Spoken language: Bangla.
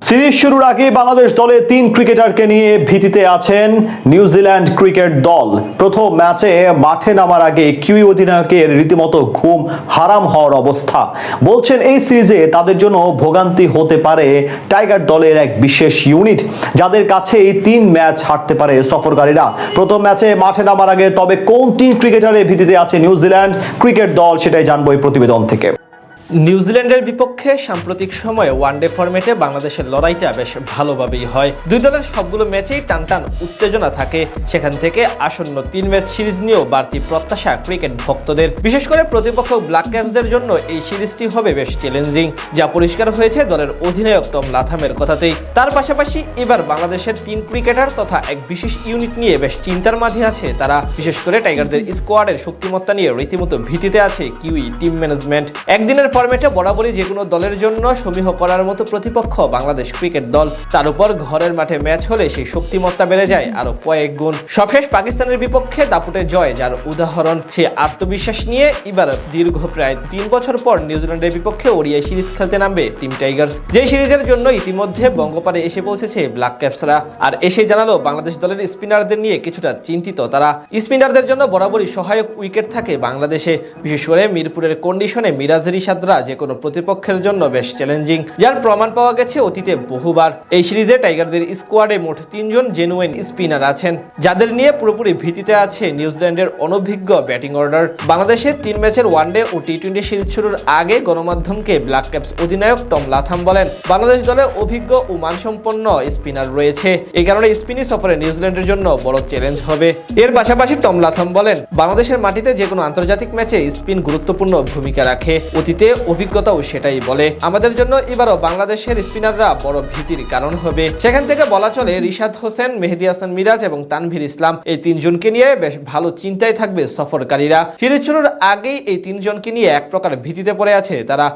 সিরিজ শুরুর আগে বাংলাদেশ দলে 3 ক্রিকেটারকে নিয়ে ভীতিতে আছেন নিউজিল্যান্ড ক্রিকেট দল। প্রথম ম্যাচে মাঠে নামার আগে কিউই অধিনায়কের রীতিমতো ঘুম হারাম হওয়ার অবস্থা। বলছেন এই সিরিজে তাদের জন্য ভোগান্তি হতে পারে টাইগার দলের এক বিশেষ ইউনিট, যাদের কাছেই 3 ম্যাচ হারতে পারে সফরকারীরা। প্রথম ম্যাচে মাঠে নামার আগে তবে কোন 3 ক্রিকেটারের ভীতিতে আছে নিউজিল্যান্ড ক্রিকেট দল, সেটাই জানবো এই প্রতিবেদন থেকে। নিউজিল্যান্ডের বিপক্ষে সাম্প্রতিক সময়ে ওয়ানডে ফরম্যাটে বাংলাদেশের লড়াইটা বেশ ভালোভাবেই হয়। দুই দলের সবগুলো ম্যাচেই টানটান উত্তেজনা থাকে। সেখান থেকে আসন্ন 3 ম্যাচ সিরিজ নিয়েও বাড়তি প্রত্যাশা ক্রিকেট ভক্তদের। বিশেষ করে প্রতিপক্ষ ব্ল্যাক ক্যাপসদের জন্য এই সিরিজটি হবে বেশ চ্যালেঞ্জিং, যা পরিষ্কার হয়েছে দলের অধিনায়ক টম লাথামের কথাতেই। তার পাশাপাশি এবার বাংলাদেশের 3 ক্রিকেটার তথা এক বিশেষ ইউনিট নিয়ে বেশ চিন্তার মাঝে আছে তারা। বিশেষ করে টাইগারদের স্কোয়াডের শক্তিমত্তা নিয়ে রীতিমতো ভীতিতে আছে কিউই টিম ম্যানেজমেন্ট। একদিনের ফরম্যাটে বরাবরই যে কোনো দলের জন্য সমীহ করার মতো প্রতিপক্ষ বাংলাদেশ ক্রিকেট দল। তার উপর ঘরের মাঠে ম্যাচ হলে সেই শক্তিমত্তা বেড়ে যায় আরো কয়েক গুণ। সবশেষ পাকিস্তানের বিপক্ষে দাপুটে জয় যার উদাহরণ। সেই আত্মবিশ্বাস নিয়ে এবার দীর্ঘ প্রায় 3 বছর পর নিউজিল্যান্ডের বিপক্ষে ওডিআই সিরিজ খেলতে নামবে টিম টাইগার্স। যে সিরিজের জন্য ইতিমধ্যে বঙ্গপারে এসে পৌঁছেছে ব্ল্যাক ক্যাপসরা। আর এসে জানালো বাংলাদেশ দলের স্পিনারদের নিয়ে কিছুটা চিন্তিত তারা। স্পিনারদের জন্য বরাবরই সহায়ক উইকেট থাকে বাংলাদেশে। বিশেষ করে মিরপুরের কন্ডিশনে মিরাজ রিশাদরা যে কোনো প্রতিপক্ষের জন্য বেশ চ্যালেঞ্জিং, যার প্রমাণ পাওয়া গেছে অতীতে বহুবার। এই সিরিজে টাইগারদের স্কোয়াডে মোট 3 জন জেনুইন স্পিনার আছেন, যাদের নিয়ে পুরোপুরি ভীতিতে আছে নিউজিল্যান্ডের অনভিজ্ঞ ব্যাটিং অর্ডার। বাংলাদেশের 3 ম্যাচের ওয়ানডে ও টি-20 সিরিজ শুরুর আগে গণমাধ্যমকে ব্ল্যাক ক্যাপস অধিনায়ক টম লাথাম বলেন, বাংলাদেশ দলে অভিজ্ঞ ও মানসম্পন্ন স্পিনার রয়েছে, এই কারণে স্পিনি সফরে নিউজিল্যান্ডের জন্য বড় চ্যালেঞ্জ হবে। এর পাশাপাশি টম লাথাম বলেন, বাংলাদেশের মাটিতে যে কোনো আন্তর্জাতিক ম্যাচে স্পিন গুরুত্বপূর্ণ ভূমিকা রাখে, অতীতে অভিজ্ঞতাও সেটাই বলে। আমাদের জন্য এবারও বাংলাদেশের স্পিনাররা বড় ভীতির কারণ হবে। সেখান থেকে বলা চলে রিশাদ হোসেন, মেহেদী হাসান মিরাজ এবং তানভীর ইসলাম, এই 3 জনকে নিয়ে বেশ ভালো চিন্তায় থাকবে সফরকারীরা। সিরিজ শুরুর আগেই এই 3 জনকে নিয়ে এক প্রকার ভীতিতে পড়ে আছে তারা।